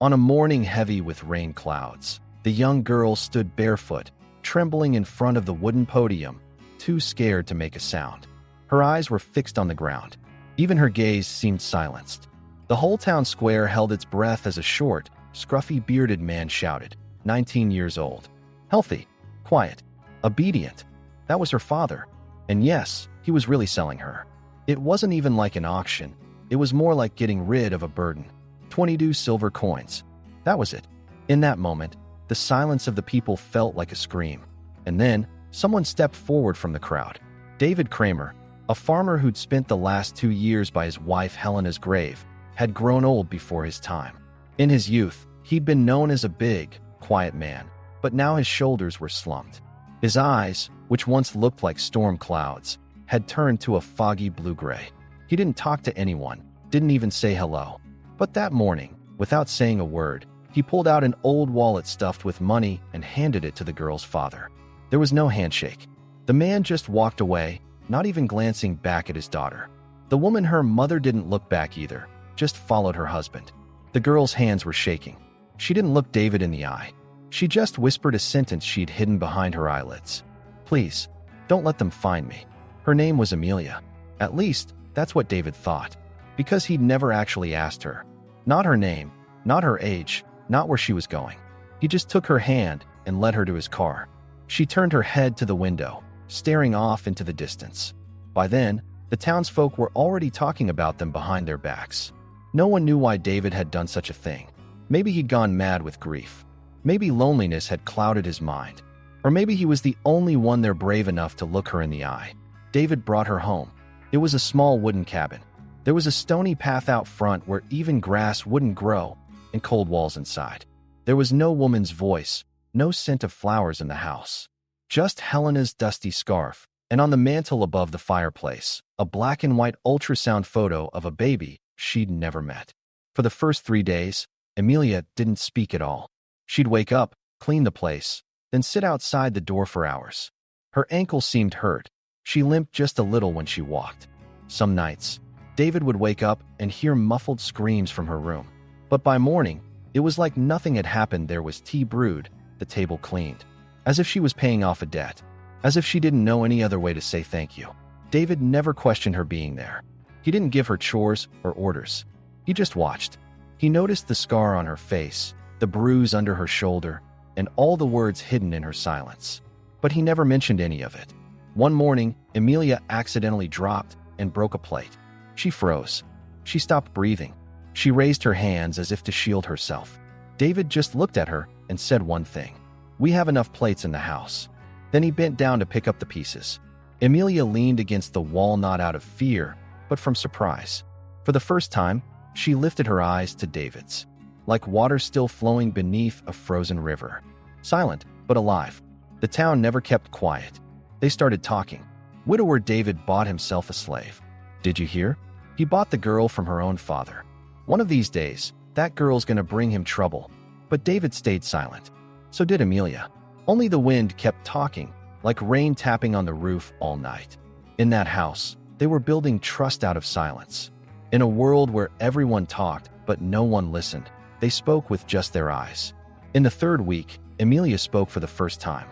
On a morning heavy with rain clouds, the young girl stood barefoot, trembling in front of the wooden podium, too scared to make a sound. Her eyes were fixed on the ground. Even her gaze seemed silenced. The whole town square held its breath as a short, scruffy bearded man shouted, 19 years old. Healthy, quiet, obedient. That was her father. And yes, he was really selling her. It wasn't even like an auction. It was more like getting rid of a burden. 22 silver coins. That was it. In that moment, the silence of the people felt like a scream. And then, someone stepped forward from the crowd. David Kramer, a farmer who'd spent the last 2 years by his wife Helena's grave, had grown old before his time. In his youth, he'd been known as a big, quiet man, but now his shoulders were slumped. His eyes, which once looked like storm clouds, had turned to a foggy blue-gray. He didn't talk to anyone, didn't even say hello. But that morning, without saying a word, he pulled out an old wallet stuffed with money and handed it to the girl's father. There was no handshake. The man just walked away, not even glancing back at his daughter. The woman, her mother, didn't look back either, just followed her husband. The girl's hands were shaking. She didn't look David in the eye. She just whispered a sentence she'd hidden behind her eyelids. Please, don't let them find me. Her name was Amelia. At least, that's what David thought, because he'd never actually asked her. Not her name, not her age, not where she was going. He just took her hand and led her to his car. She turned her head to the window, staring off into the distance. By then, the townsfolk were already talking about them behind their backs. No one knew why David had done such a thing. Maybe he'd gone mad with grief. Maybe loneliness had clouded his mind. Or maybe he was the only one there brave enough to look her in the eye. David brought her home. It was a small wooden cabin. There was a stony path out front where even grass wouldn't grow, and cold walls inside. There was no woman's voice, no scent of flowers in the house. Just Helena's dusty scarf, and on the mantel above the fireplace, a black and white ultrasound photo of a baby she'd never met. For the first 3 days, Amelia didn't speak at all. She'd wake up, clean the place, then sit outside the door for hours. Her ankle seemed hurt. She limped just a little when she walked. Some nights, David would wake up and hear muffled screams from her room. But by morning, it was like nothing had happened. There was tea brewed, the table cleaned. As if she was paying off a debt. As if she didn't know any other way to say thank you. David never questioned her being there. He didn't give her chores or orders. He just watched. He noticed the scar on her face, the bruise under her shoulder, and all the words hidden in her silence. But he never mentioned any of it. One morning, Amelia accidentally dropped and broke a plate. She froze. She stopped breathing. She raised her hands as if to shield herself. David just looked at her and said one thing. "We have enough plates in the house." Then he bent down to pick up the pieces. Amelia leaned against the wall, not out of fear, but from surprise. For the first time, she lifted her eyes to David's, like water still flowing beneath a frozen river. Silent, but alive. The town never kept quiet. They started talking. Widower David bought himself a slave. Did you hear? He bought the girl from her own father. One of these days, that girl's gonna bring him trouble. But David stayed silent. So did Amelia. Only the wind kept talking, like rain tapping on the roof all night. In that house, they were building trust out of silence. In a world where everyone talked, but no one listened, they spoke with just their eyes. In the third week, Amelia spoke for the first time.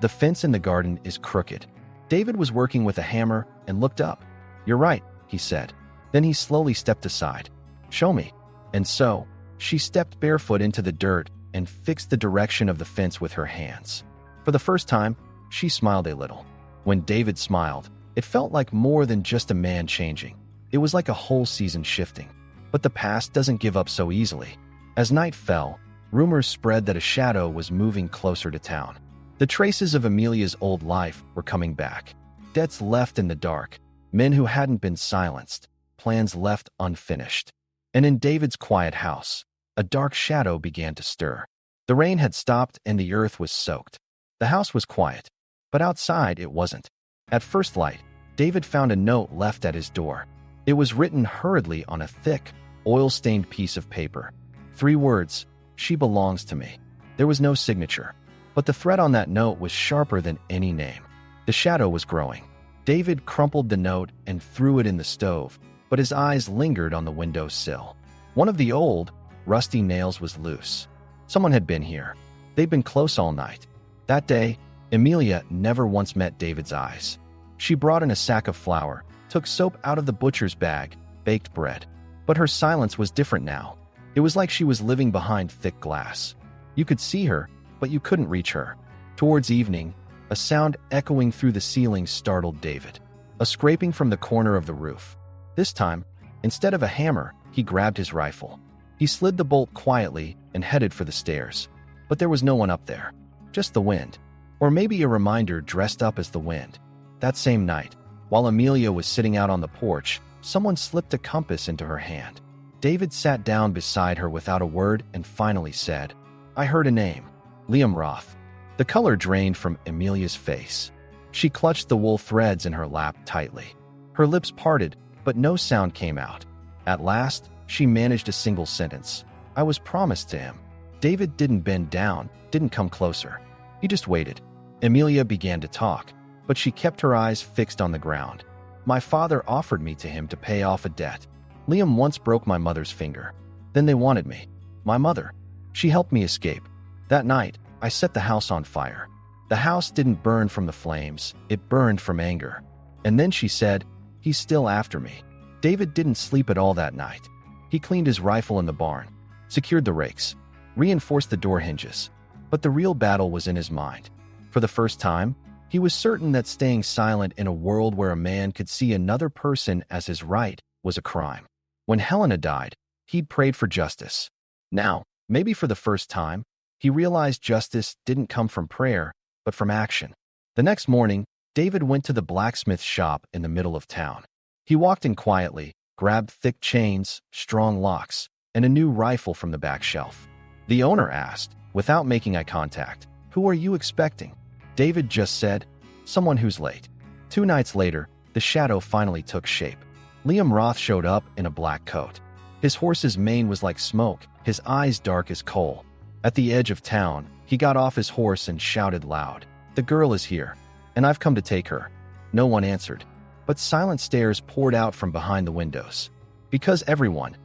The fence in the garden is crooked. David was working with a hammer and looked up. You're right, he said. Then he slowly stepped aside. Show me. And so, she stepped barefoot into the dirt and fixed the direction of the fence with her hands. For the first time, she smiled a little. When David smiled, it felt like more than just a man changing. It was like a whole season shifting. But the past doesn't give up so easily. As night fell, rumors spread that a shadow was moving closer to town. The traces of Amelia's old life were coming back. Debts left in the dark, men who hadn't been silenced, plans left unfinished. And in David's quiet house, a dark shadow began to stir. The rain had stopped and the earth was soaked. The house was quiet, but outside it wasn't. At first light, David found a note left at his door. It was written hurriedly on a thick, oil-stained piece of paper. 3 words, "She belongs to me." There was no signature, but the thread on that note was sharper than any name. The shadow was growing. David crumpled the note and threw it in the stove, but his eyes lingered on the window sill. One of the old, rusty nails was loose. Someone had been here. They'd been close all night. That day, Amelia never once met David's eyes. She brought in a sack of flour, took soap out of the butcher's bag, baked bread. But her silence was different now. It was like she was living behind thick glass. You could see her, but you couldn't reach her. Towards evening, a sound echoing through the ceiling startled David. A scraping from the corner of the roof. This time, instead of a hammer, he grabbed his rifle. He slid the bolt quietly and headed for the stairs. But there was no one up there. Just the wind. Or maybe a reminder dressed up as the wind. That same night, while Amelia was sitting out on the porch, someone slipped a compass into her hand. David sat down beside her without a word and finally said, "I heard a name. Liam Roth." The color drained from Amelia's face. She clutched the wool threads in her lap tightly. Her lips parted, but no sound came out. At last, she managed a single sentence. "I was promised to him." David didn't bend down, didn't come closer. He just waited. Amelia began to talk, but she kept her eyes fixed on the ground. "My father offered me to him to pay off a debt. Liam once broke my mother's finger. Then they wanted me. My mother. She helped me escape. That night, I set the house on fire. The house didn't burn from the flames, it burned from anger. And then she said, 'He's still after me.'" David didn't sleep at all that night. He cleaned his rifle in the barn, secured the rakes, reinforced the door hinges. But the real battle was in his mind. For the first time, he was certain that staying silent in a world where a man could see another person as his right was a crime. When Helena died, he'd prayed for justice. Now, maybe for the first time, he realized justice didn't come from prayer, but from action. The next morning, David went to the blacksmith shop in the middle of town. He walked in quietly, grabbed thick chains, strong locks, and a new rifle from the back shelf. The owner asked, without making eye contact, "Who are you expecting?" David just said, "Someone who's late." 2 nights later, the shadow finally took shape. Liam Roth showed up in a black coat. His horse's mane was like smoke, his eyes dark as coal. At the edge of town, he got off his horse and shouted loud, "The girl is here, and I've come to take her." No one answered, but silent stares poured out from behind the windows. Because everyone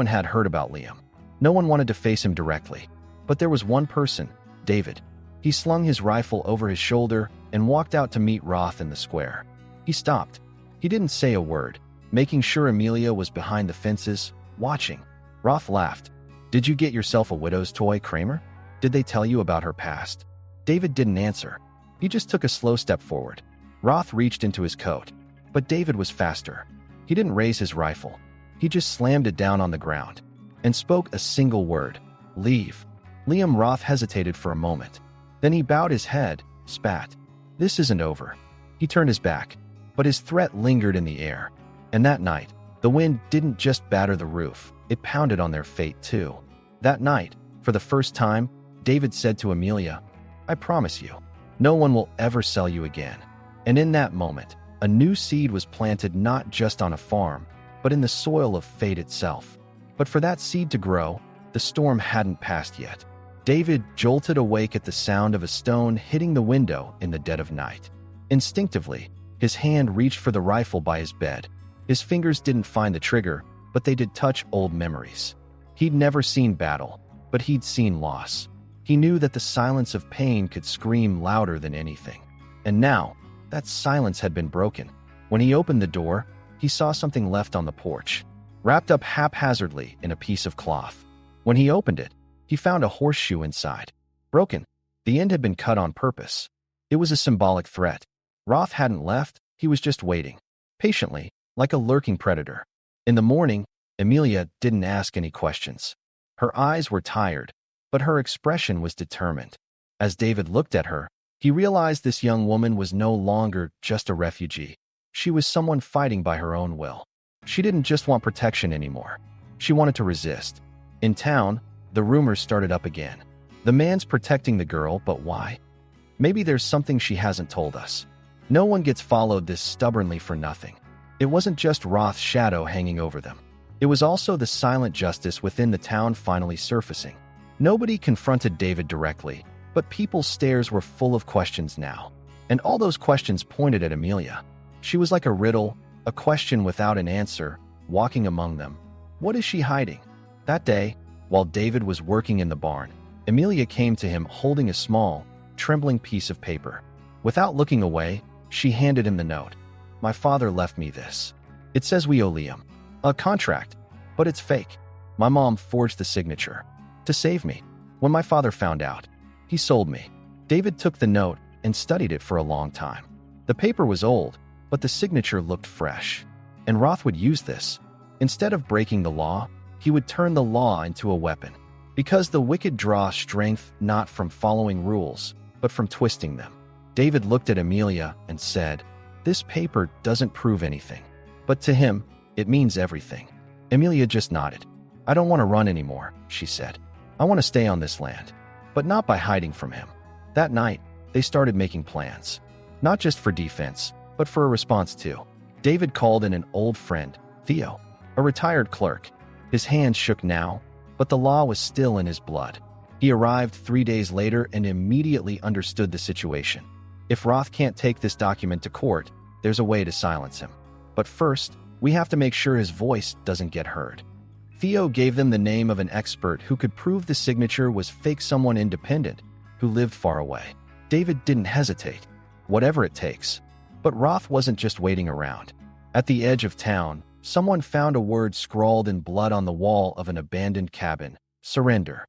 had heard about Liam. No one wanted to face him directly. But there was one person, David. He slung his rifle over his shoulder and walked out to meet Roth in the square. He stopped. He didn't say a word, making sure Amelia was behind the fences, watching. Roth laughed. "Did you get yourself a widow's toy, Kramer? Did they tell you about her past?" David didn't answer. He just took a slow step forward. Roth reached into his coat. But David was faster. He didn't raise his rifle. He just slammed it down on the ground and spoke a single word, "Leave." Liam Roth hesitated for a moment. Then he bowed his head, spat. "This isn't over." He turned his back, but his threat lingered in the air. And that night, the wind didn't just batter the roof, it pounded on their fate too. That night, for the first time, David said to Amelia, "I promise you, no one will ever sell you again." And in that moment, a new seed was planted not just on a farm, but in the soil of fate itself. But for that seed to grow, the storm hadn't passed yet. David jolted awake at the sound of a stone hitting the window in the dead of night. Instinctively, his hand reached for the rifle by his bed. His fingers didn't find the trigger, but they did touch old memories. He'd never seen battle, but he'd seen loss. He knew that the silence of pain could scream louder than anything. And now, that silence had been broken. When he opened the door, he saw something left on the porch, wrapped up haphazardly in a piece of cloth. When he opened it, he found a horseshoe inside. Broken. The end had been cut on purpose. It was a symbolic threat. Roth hadn't left, he was just waiting. Patiently, like a lurking predator. In the morning, Amelia didn't ask any questions. Her eyes were tired, but her expression was determined. As David looked at her, he realized this young woman was no longer just a refugee. She was someone fighting by her own will. She didn't just want protection anymore. She wanted to resist. In town, the rumors started up again. The man's protecting the girl, but why? Maybe there's something she hasn't told us. No one gets followed this stubbornly for nothing. It wasn't just Roth's shadow hanging over them. It was also the silent justice within the town finally surfacing. Nobody confronted David directly, but people's stares were full of questions now. And all those questions pointed at Amelia. She was like a riddle, a question without an answer, walking among them. What is she hiding? That day, While David was working in the barn, Amelia came to him holding a small, trembling piece of paper. Without looking away, she handed him the note. "My father left me this. It says we owe Liam a contract, but it's fake. My mom forged the signature to save me. When my father found out, he sold me." David took the note and studied it for a long time. The paper was old, but the signature looked fresh. And Roth would use this. Instead of breaking the law, he would turn the law into a weapon. Because the wicked draw strength not from following rules, but from twisting them. David looked at Amelia and said, "This paper doesn't prove anything. But to him, it means everything." Amelia just nodded. "I don't want to run anymore," she said. "I want to stay on this land, but not by hiding from him." That night, they started making plans. Not just for defense, but for a response too. David called in an old friend, Theo, a retired clerk. His hands shook now, but the law was still in his blood. He arrived 3 days later and immediately understood the situation. If Roth can't take this document to court, there's a way to silence him. But first, we have to make sure his voice doesn't get heard. Theo gave them the name of an expert who could prove the signature was fake, someone independent who lived far away. David didn't hesitate. Whatever it takes. But Roth wasn't just waiting around. At the edge of town, someone found a word scrawled in blood on the wall of an abandoned cabin: surrender.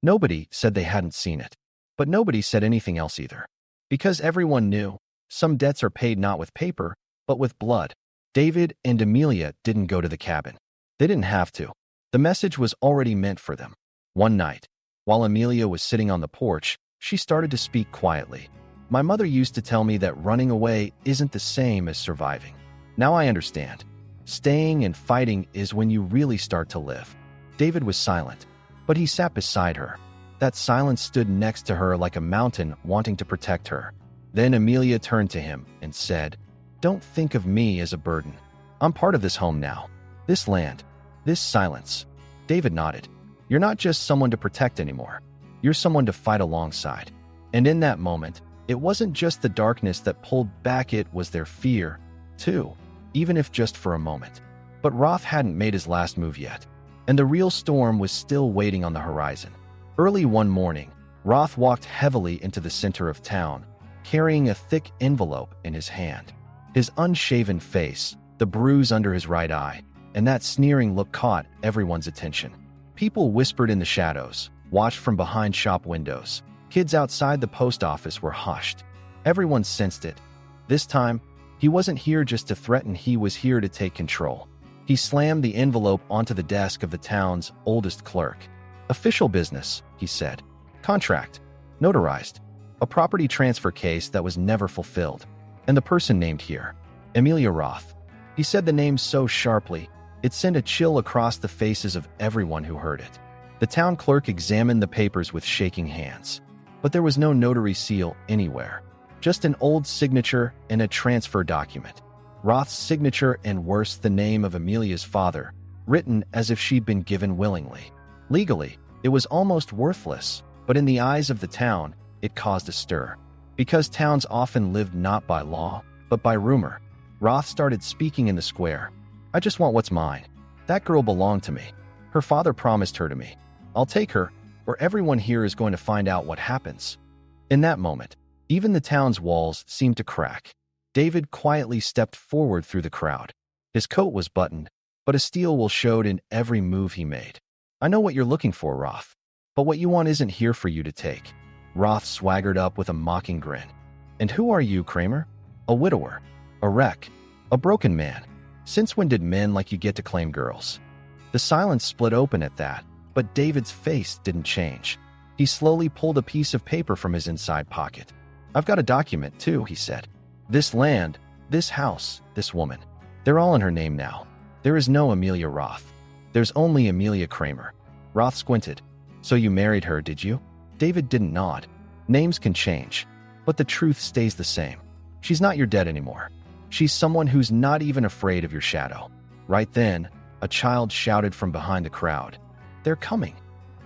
Nobody said they hadn't seen it. But nobody said anything else either. Because everyone knew, some debts are paid not with paper, but with blood. David and Amelia didn't go to the cabin. They didn't have to. The message was already meant for them. One night, while Amelia was sitting on the porch, she started to speak quietly. "My mother used to tell me that running away isn't the same as surviving. Now I understand. Staying and fighting is when you really start to live." David was silent, but he sat beside her. That silence stood next to her like a mountain wanting to protect her. Then Amelia turned to him and said, "Don't think of me as a burden. I'm part of this home now. This land. This silence." David nodded. "You're not just someone to protect anymore. You're someone to fight alongside." And in that moment, it wasn't just the darkness that pulled back, it was their fear, too, even if just for a moment. But Roth hadn't made his last move yet, and the real storm was still waiting on the horizon. Early one morning, Roth walked heavily into the center of town, carrying a thick envelope in his hand. His unshaven face, the bruise under his right eye, and that sneering look caught everyone's attention. People whispered in the shadows, watched from behind shop windows. Kids outside the post office were hushed. Everyone sensed it. This time, he wasn't here just to threaten, he was here to take control. He slammed the envelope onto the desk of the town's oldest clerk. "Official business," he said. "Contract. Notarized. A property transfer case that was never fulfilled. And the person named here, Amelia Roth." He said the name so sharply, it sent a chill across the faces of everyone who heard it. The town clerk examined the papers with shaking hands. But there was no notary seal anywhere. Just an old signature and a transfer document. Roth's signature and worse, the name of Amelia's father, written as if she'd been given willingly. Legally, it was almost worthless, but in the eyes of the town, it caused a stir. Because towns often lived not by law, but by rumor. Roth started speaking in the square. "I just want what's mine. That girl belonged to me. Her father promised her to me. I'll take her, or everyone here is going to find out what happens." In that moment, even the town's walls seemed to crack. David quietly stepped forward through the crowd. His coat was buttoned, but a steel wool showed in every move he made. "I know what you're looking for, Roth, but what you want isn't here for you to take." Roth swaggered up with a mocking grin. "And who are you, Kramer? A widower? A wreck? A broken man? Since when did men like you get to claim girls?" The silence split open at that, but David's face didn't change. He slowly pulled a piece of paper from his inside pocket. "I've got a document, too," he said. "This land, this house, this woman, they're all in her name now. There is no Amelia Roth. There's only Amelia Kramer." Roth squinted. "So you married her, did you?" David didn't nod. "Names can change, but the truth stays the same. She's not your dead anymore. She's someone who's not even afraid of your shadow." Right then, a child shouted from behind the crowd, "They're coming."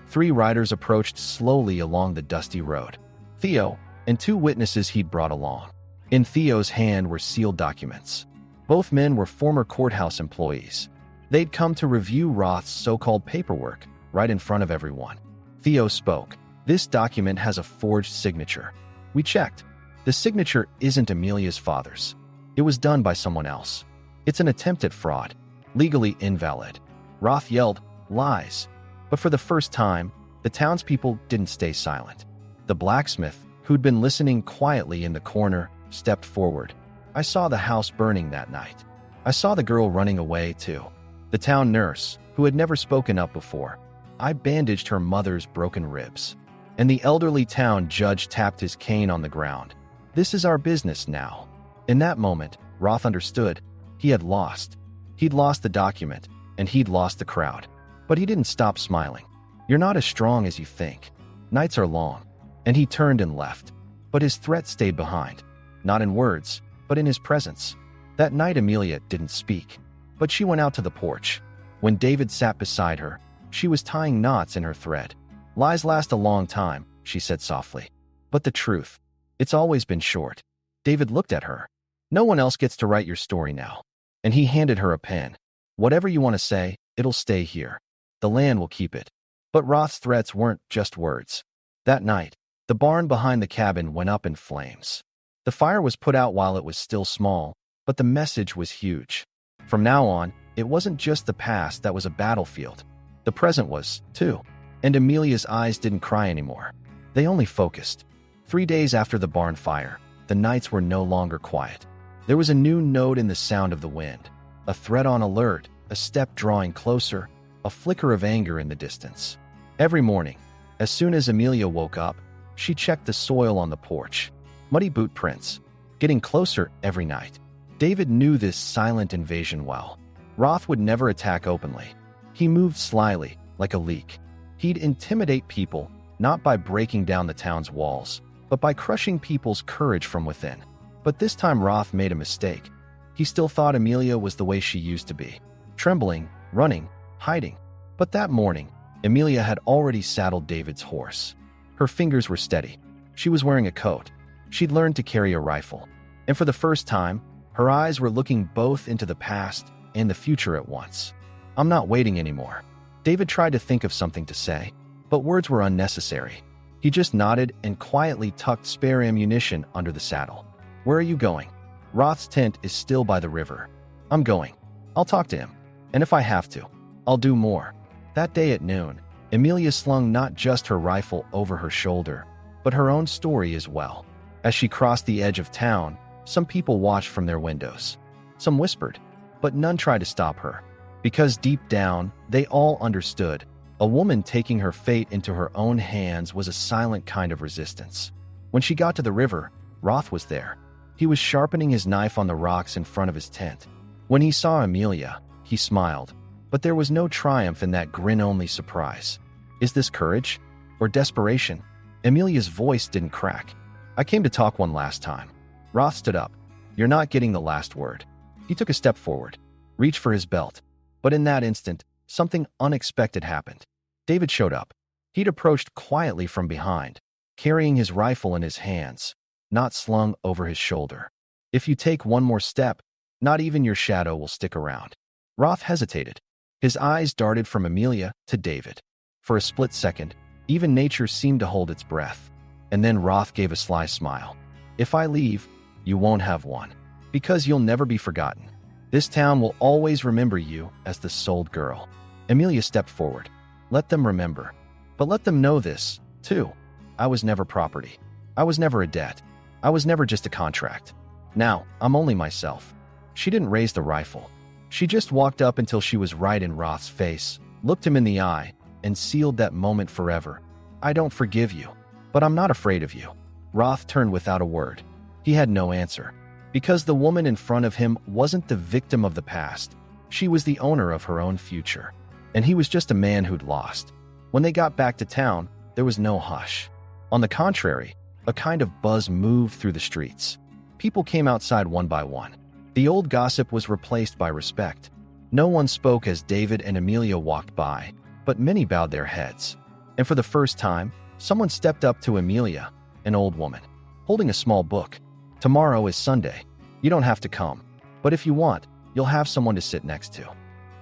3 riders approached slowly along the dusty road. Theo and 2 witnesses he'd brought along. In Theo's hand were sealed documents. Both men were former courthouse employees. They'd come to review Roth's so-called paperwork, right in front of everyone. Theo spoke. "This document has a forged signature." We checked. The signature isn't Amelia's father's. It was done by someone else. It's an attempt at fraud. Legally invalid. Roth yelled, "Lies." But for the first time, the townspeople didn't stay silent. The blacksmith, who'd been listening quietly in the corner, stepped forward. "I saw the house burning that night. I saw the girl running away, too." The town nurse, who had never spoken up before, "I bandaged her mother's broken ribs." And the elderly town judge tapped his cane on the ground. "This is our business now." In that moment, Roth understood. He had lost. He'd lost the document, and he'd lost the crowd. But he didn't stop smiling. "You're not as strong as you think. Nights are long." And he turned and left. But his threat stayed behind. Not in words, but in his presence. That night Amelia didn't speak, but she went out to the porch. When David sat beside her, she was tying knots in her thread. "Lies last a long time," she said softly. "But the truth, it's always been short." David looked at her. "No one else gets to write your story now." And he handed her a pen. "Whatever you want to say, it'll stay here. The land will keep it." But Roth's threats weren't just words. That night, the barn behind the cabin went up in flames. The fire was put out while it was still small, but the message was huge. From now on, it wasn't just the past that was a battlefield. The present was, too. And Amelia's eyes didn't cry anymore. They only focused. 3 days after the barn fire, the nights were no longer quiet. There was a new note in the sound of the wind, a threat on alert, a step drawing closer, a flicker of anger in the distance. Every morning, as soon as Amelia woke up, she checked the soil on the porch. Muddy boot prints, getting closer every night. David knew this silent invasion well. Roth would never attack openly. He moved slyly, like a leak. He'd intimidate people, not by breaking down the town's walls, but by crushing people's courage from within. But this time Roth made a mistake. He still thought Amelia was the way she used to be. Trembling, running, hiding. But that morning, Amelia had already saddled David's horse. Her fingers were steady. She was wearing a coat. She'd learned to carry a rifle. And for the first time, her eyes were looking both into the past and the future at once. "I'm not waiting anymore." David tried to think of something to say, but words were unnecessary. He just nodded and quietly tucked spare ammunition under the saddle. "Where are you going?" "Roth's tent is still by the river." "I'm going. I'll talk to him. And if I have to, I'll do more." That day at noon, Amelia slung not just her rifle over her shoulder, but her own story as well. As she crossed the edge of town, some people watched from their windows. Some whispered, but none tried to stop her. Because deep down, they all understood. A woman taking her fate into her own hands was a silent kind of resistance. When she got to the river, Roth was there. He was sharpening his knife on the rocks in front of his tent. When he saw Amelia, he smiled. But there was no triumph in that grin, only surprise. Is this courage? Or desperation? Amelia's voice didn't crack. "I came to talk one last time." Roth stood up. "You're not getting the last word." He took a step forward, reached for his belt. But in that instant, something unexpected happened. David showed up. He'd approached quietly from behind, carrying his rifle in his hands, not slung over his shoulder. "If you take one more step, not even your shadow will stick around." Roth hesitated. His eyes darted from Amelia to David. For a split second, even nature seemed to hold its breath. And then Roth gave a sly smile. "If I leave, you won't have one. Because you'll never be forgotten. This town will always remember you as the sold girl." Amelia stepped forward. "Let them remember. But let them know this, too. I was never property. I was never a debt. I was never just a contract. Now, I'm only myself." She didn't raise the rifle. She just walked up until she was right in Roth's face, looked him in the eye, and sealed that moment forever. "I don't forgive you, but I'm not afraid of you." Roth turned without a word. He had no answer. Because the woman in front of him wasn't the victim of the past. She was the owner of her own future. And he was just a man who'd lost. When they got back to town, there was no hush. On the contrary, a kind of buzz moved through the streets. People came outside one by one. The old gossip was replaced by respect. No one spoke as David and Amelia walked by, but many bowed their heads. And for the first time, someone stepped up to Amelia, an old woman, holding a small book. "Tomorrow is Sunday. You don't have to come. But if you want, you'll have someone to sit next to."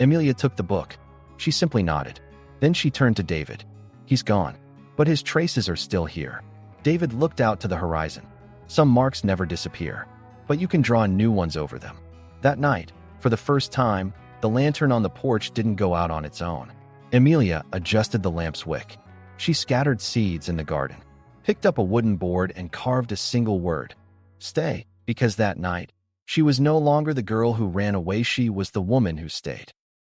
Amelia took the book. She simply nodded. Then she turned to David. He's gone, but his traces are still here. David looked out to the horizon. Some marks never disappear, but you can draw new ones over them. That night, for the first time, the lantern on the porch didn't go out on its own. Amelia adjusted the lamp's wick. She scattered seeds in the garden, picked up a wooden board and carved a single word. Stay, because that night, she was no longer the girl who ran away, she was the woman who stayed.